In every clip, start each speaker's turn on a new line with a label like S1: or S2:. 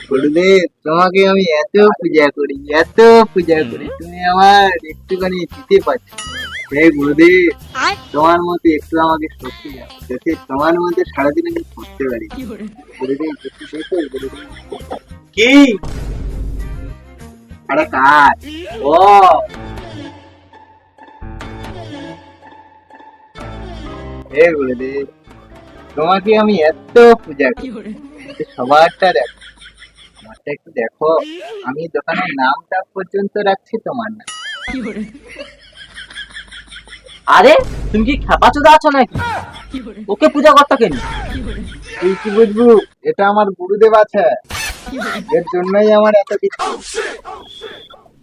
S1: গুরুদেব, তোমাকে আমি এত পূজা করি, এত পূজা করি, তুমি আমার একটুখানি দিতে পারছো। হে গুরুদেব, তোমার মতো একটু আমাকে শক্তি দাও, যাতে তোমার মধ্যে সারাদিন আমি করতে পারি। গুরুদেব একটু দেখো, গুরুদেব। কি? আরে কাজ। ও হে গুরুদেব, তোমাকে আমি এত পূজা করি, সবারটা দেখো, আমারটা একটু দেখো। আমি দোকানের নামটা পর্যন্ত রাখছি তোমার নাম।
S2: আরে তুমি কি খেপাচোদা আছো নাকি? ওকে পূজা করতে কেন?
S1: তুই কি বুঝবু, এটা আমার গুরুদেব আছে, এর জন্যই আমার এত কিছু।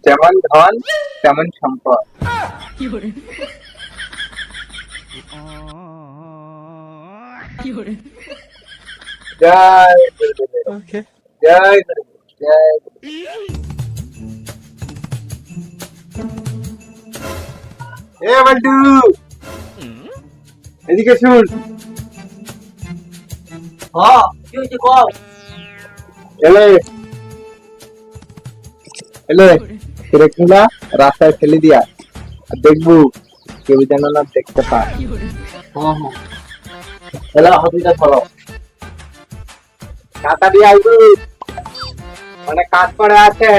S1: যেমন ধন তেমন সম্পদ। জয় গুরুদেব, জয় গুরুদেব, জয় গুরুদেব। এ বল্টু, এদিকে শুন।
S2: হ্যাঁ, কি হয়েছে কও?
S1: এলে এলে রেখা রাস্তায় ফেলে দিয়া, আর দেখবো কেউ যেন না দেখতে পায়।
S2: হ্যাঁ হ্যাঁ, এলা হসপিটাল চলো।
S1: তাড়াতাড়ি আসবি, অনেক কাজ পড়ে আছে।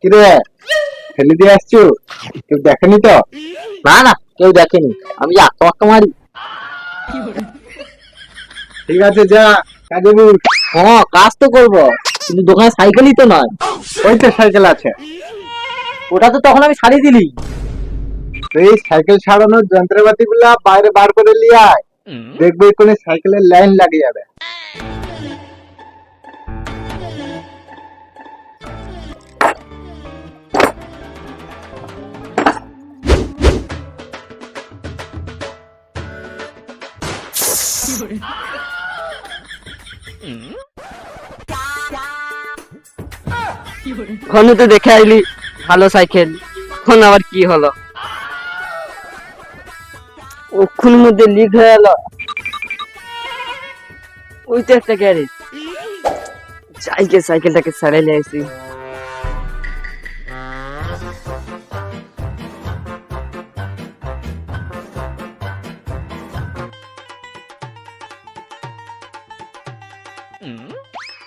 S1: কিরে, ফেলে দিয়ে আসছো? কেউ দেখেনি তো?
S2: না না, কেউ দেখেনি, আমি আক্কা মারি।
S1: ঠিক আছে, যা কাজে বল।
S2: হ্যাঁ, কাজ তো করবো, কিন্তু দোকানে সাইকেলই তো নয়।
S1: ওই তো সাইকেল আছে।
S2: ওটা তো তখন আমি ছাড়িয়ে দিলি।
S1: এই সাইকেল সারানোর যন্ত্রপাতি গুলা বাইরে বার করে নিয়ে আয়, দেখবে এখানে সাইকেলের লাইন লাগে যাবে।
S2: ওখানে তো দেখে আইলি ভালো সাইকেল, এখন আবার কি হলো? ওখানের মধ্যে লিক হয়ে গেল। ওই তো একটা গ্যারেজ, যাইকে সাইকেলটাকে সারাই নিয়ে আসি।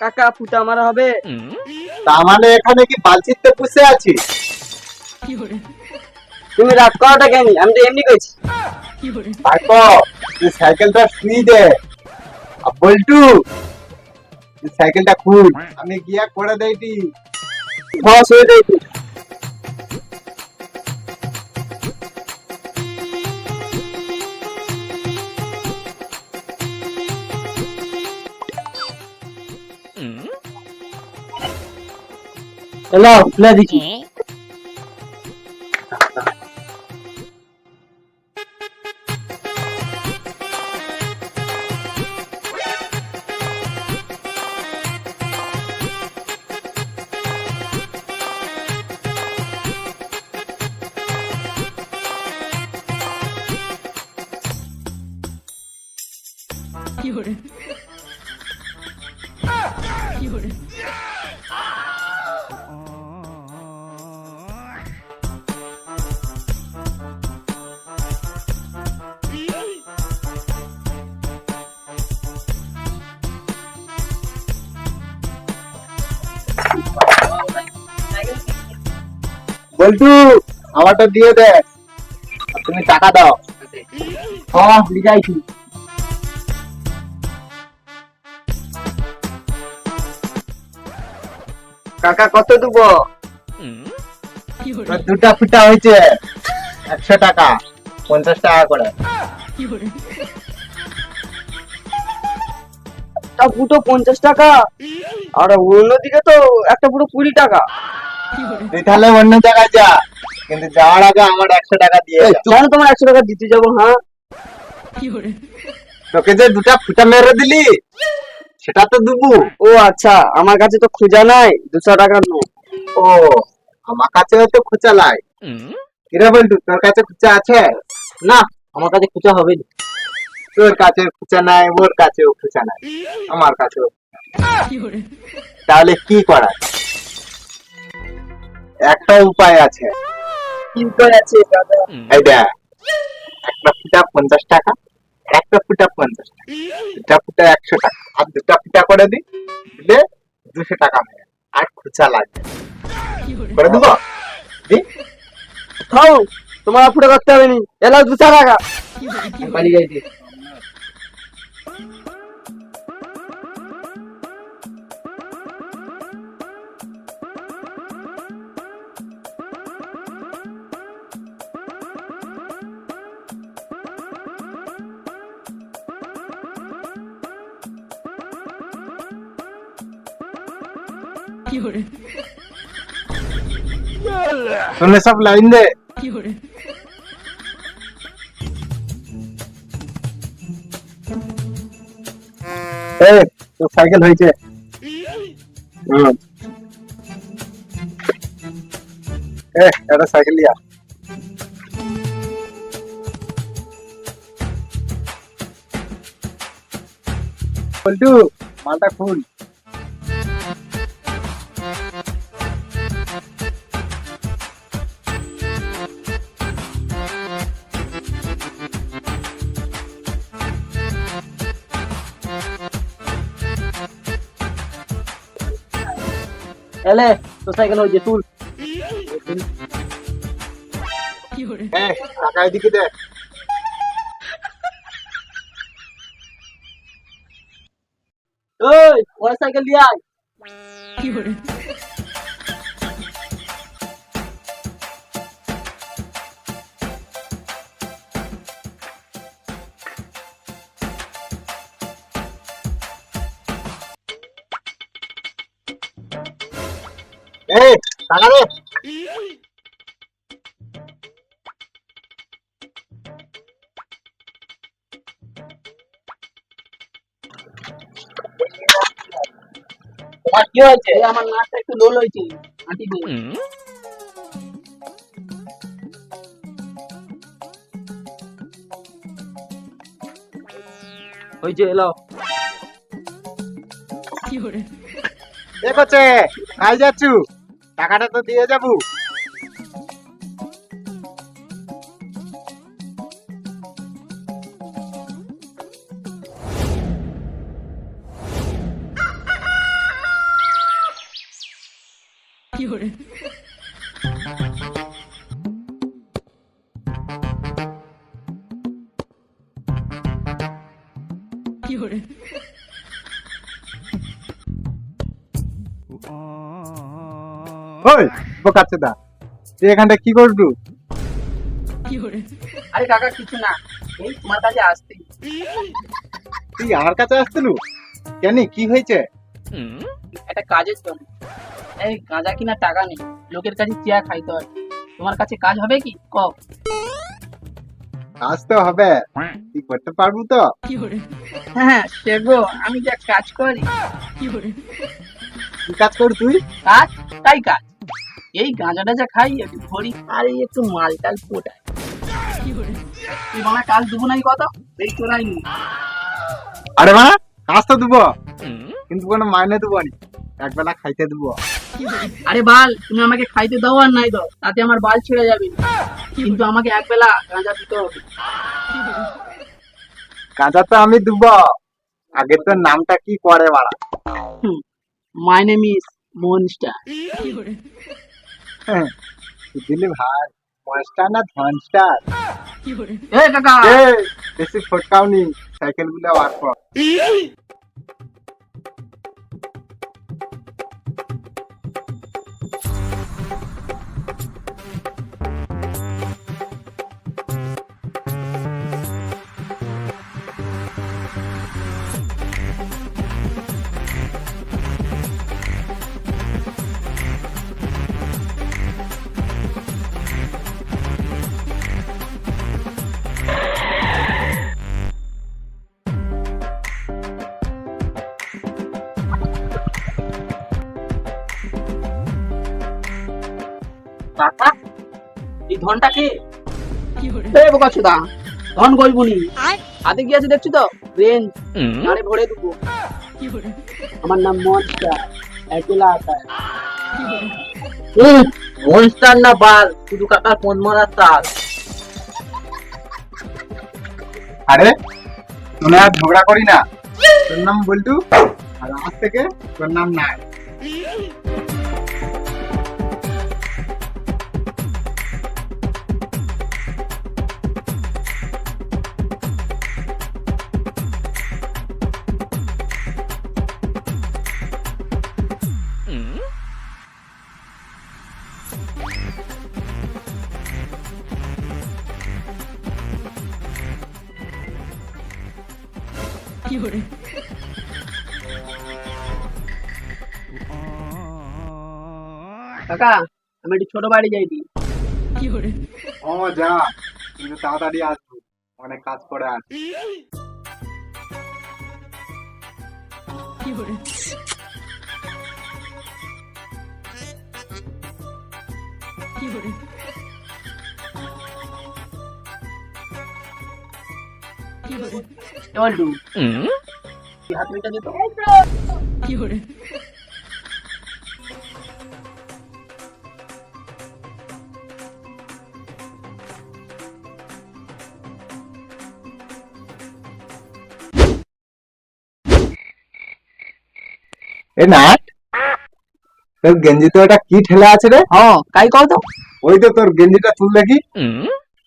S2: কাকা, ফুটা মারা হবে?
S1: তার মানে এখানে কি বালচিতে পুষে আছি?
S2: তুমি রাত করাটা কেন? আমি তো এমনি কইছি।
S1: ভাইপো, তুই সাইকেলটা শুই দে, বল্টু এই সাইকেলটা খুল, আমি গিয়া করে দেইটি।
S2: হ্যাঁ সে দেখি। এলো খুলে দিচ্ছি।
S1: বল্টু আমারটা দিয়ে দে, আর তুমি টাকা দাও।
S2: হ্যাঁ লিখাইছি।
S1: কাকা কত দেবো? দুটা ফুটা হয়েছে 100 টাকা, 50 টাকা করে।
S2: একটা ফুটো 50 টাকা, আর অন্যদিকে তো একটা ফুটো 20 টাকা।
S1: তুই তাহলে অন্য জায়গায় যা, কিন্তু যাওয়ার আগে আমার 100 টাকা দিয়ে যা।
S2: কেন তোমার 100 টাকা দিতে যাবো? হ্যাঁ
S1: তোকে যে দুটা ফুটা মেরে দিলি সেটা তো দেবো।
S2: ও আচ্ছা, আমার কাছে তো খুঁজা নাই 200 টাকার নোট।
S1: ও আমার কাছে তো খুচা লাই। কিরে বল্টু তোর কাছে খুচা আছে?
S2: না আমার কাছে খুঁজা হবে না।
S1: তোর কাছে খুচা নাই, ওর কাছেও খুচা নাই, আমার কাছেও। তাহলে কি করা? একটা উপায় আছে।
S2: কি উপায় আছে দাদা?
S1: এই দেখ, একটা ফুটা 50 টাকা, একটা ফুটা 50 টাকা, দুটা ফুটা 100 টাকা, আর দুটা ফুটা করে দিলে 200 টাকা মেরে, আর খুচা লাগবে করে দেবো। দি
S2: খাও, তোমার ফুটো করতে হবে নি। এলাও 200 টাকা। পালিয়ে যাইতে।
S1: तुमने सब लाइन दे। ए तो साइकिल হইছে। এটা সাইকেল লিয়া। বল্টু মালটা খুল।
S2: এলে তো সাইকেল হইছে তুল।
S1: টাকা এদিকে দে।
S2: ওই ওর সাইকেল দিয়ে আয়।
S1: এই টাকা দে।
S2: তোমার কি হয়েছে? আমার নাকটা একটু লোল হয়েছে। আন্টি দে। হয়েছে এলাও।
S1: এ কোচে কাই যাচ্ছু? টাকাটা তো দিয়ে যাবো। ওই বোকাচ্ছে দা, তুই এখানটা কি করবি?
S2: আরে কাকা কিছু না, এই তোমার কাছে আসতে।
S1: তুই আমার কাছে আসছিলু কেন, কি হয়েছে?
S2: একটা কাজের জন্য। এই গাঁজা কিনা টাকা নেই, লোকের কাছে চেয়া খাইতে হয়। তোমার কাছে কাজ হবে কি কও?
S1: কাজ তো হবে, তুই করতে পারবো তো?
S2: হ্যাঁ সেগো, আমি যা কাজ করি।
S1: কি কাজ কর তুই?
S2: কাজ? তাই কাজ। এই গাঁজাটা যা খাই একটু ধরি আর এই একটু মালটাল পোটাই। তুই বানা কাজ দেবো নাই কত, এই চোরাই নি।
S1: আরে মা, কাজ তো দেবো, কিন্তু কোনো মাইনে দেবো নি, একবেলা খাইতে দেবো।
S2: আরে বাল, তুমি আমাকে খাইতে দাও আর নাই দাও, তাতে আমার বাল ছিঁড়ে যাবে, কিন্তু আমাকে একবেলা গাঁজা দিতে হবে।
S1: গাঁজা তো আমি দেবো, আগে তোর নামটা কি করে বাড়া?
S2: My name is monster.
S1: দিলি ভাই, মনস্টার না ধনস্টার?
S2: এ কাকা,
S1: বেশি ফটকাও নি, সাইকেল গুলো বার কর।
S2: কাকা এই ধনটা কে? এ বোকাচোদা, ধন গইবুনি হাতে কি আছে দেখছি তো, রেঞ্জ আরে ভরে দেবো। আমার নাম মনস্টার, একলা আতা মনস্টার না বাল, শুধু কাকার ফোন মারার তাল।
S1: আরে তোনে আর ঝগড়া করি না, তোর নাম বল্টু, আর আজ থেকে তোর নাম নাই।
S2: কাকা আমি একটু ছোট বাড়ি যাইনি।
S1: ও যা, কিন্তু তাড়াতাড়ি আসবো, অনেক কাজ করে আস।
S2: বল্টু তুই হাত মিটা দে তো।
S1: এ নাট, তোর গেঞ্জি তো এটা কি ঠেলা আছে রে?
S2: হ্যাঁ কাই কও তো।
S1: ওই তো তোর গেঞ্জিটা তুল দেখি,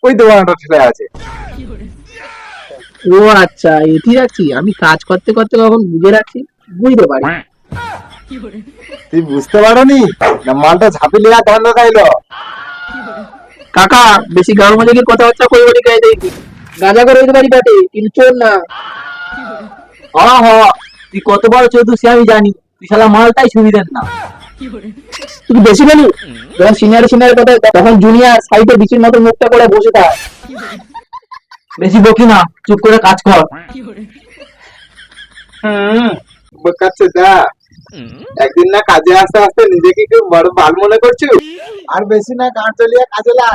S1: ওই দোকানটা ঠেলা আছে।
S2: ও আচ্ছা, এটি রাখছি আমি কাজ করতে করতে কখন বুঝে রাখছি, বুঝতে পারি।
S1: তুই বুঝতে পারোনি না, মালটা ঝাঁপি লেয়া ধান্দা খাইলো।
S2: কাকা বেশি গাঁও মালিকের কথাবার্তা কই বলি গায়ে দেখি, গাঁজা করে দিতে পারি বাটে, কিন্তু চোর না। হ্যাঁ হ্যাঁ, তুই কত বড় চৌধু সে আমি জানি, তুই শালা মালটাই সুবিধের না। তুই বেশি বলি, যখন সিনিয়র কথা তখন জুনিয়র সাইডে বিচির মতো মুখটা করে বসে থাক। বেশি বকি না, চুপ করে কাজ কর।
S1: বোকাচ্ছে যা, একদিন না কাজে আসতে আসতে নিজেকে একটু বড় বাল মনে করছো, আর বেশি না গাঁট চলিয়া কাজে লাগ।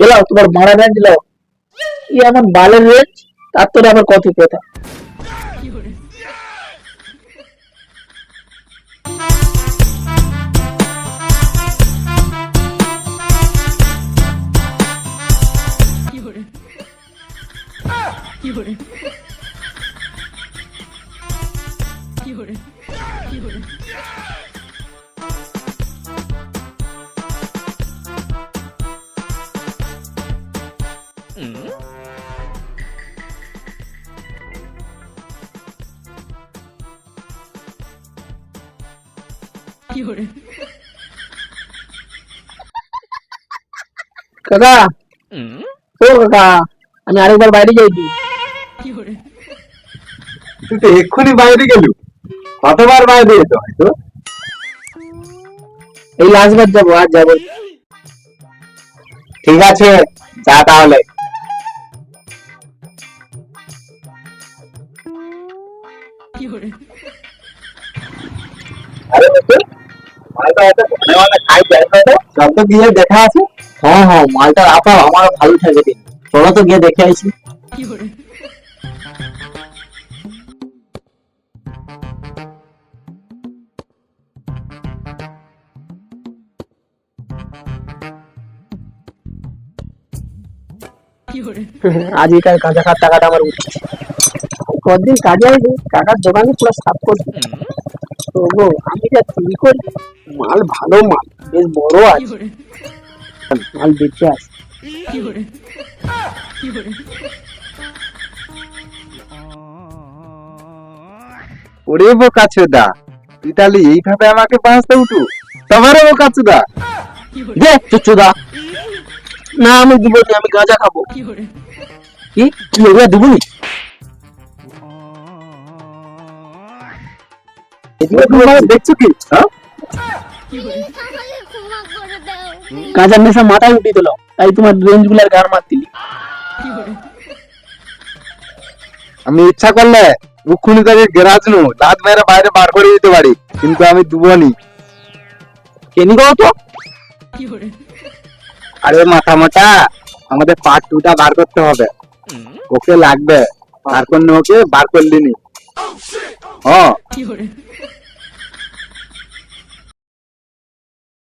S2: এলাও তোমার মারা ব্যান্ড দিলাও, কি এমন বালের রেঞ্জ, তার তোর আবার কত কথা। কাকা, ও কাকা, আমি আরেকবার বাইরে যাই কি?
S1: তুই তো এক্ষুনি বাইরে গেলু, কতবার বাইরে যেতে হয় তো?
S2: এই লাস্ট বার যাবো, আর যাবো না।
S1: ঠিক আছে, যা তাহলে। আরে মিস্টার, মালটা এত ঘন ঘন খাই যায় না তো? সব তো গিয়ে দেখা আছে।
S2: হ্যাঁ হ্যাঁ, মালটার আপার আমারও ভালো থাকে দিন। চলো তো গিয়ে দেখে আইছি। আজকাল কাঁচা খাওয়ার টাকাটা আমার উঠছে। কদিন কাজে আসবে, কাকার দোকানে পুরো সাফ করছে। তো গো, আমি যা চুরি করি, মাল ভালো মাল, বেশ বড় আছে, মাল বেঁচে আছে।
S1: ওরে বোকাচোদা, তুই তাহলে এইভাবে আমাকে বাঁচতে উঠু? তোমারও বোকাচোদা।
S2: দে চুচুদা, না আমি দিব না, আমি গাঁজা খাবো। কি কি ওরা দিবনি?
S1: দেখছো কি? হ্যাঁ,
S2: গাঁজার নেশা মাথায় উঠিয়ে দিল, তাই তোমার রেঞ্জ গুলার গার মার দিলি।
S1: আমি ইচ্ছা করলে রুক্ষুনি তাকে গেরাজ নু লাত মেরে বাইরে বার করে দিতে পারি, কিন্তু আমি দুবনি।
S2: কেনি গো তো?
S1: আরে মাথা মোটা, আমাদের পার্ট 2টা বার করতে হবে। ওকে লাগবে, বার করলে ওকে বার করলিনি। হ্যাঁ,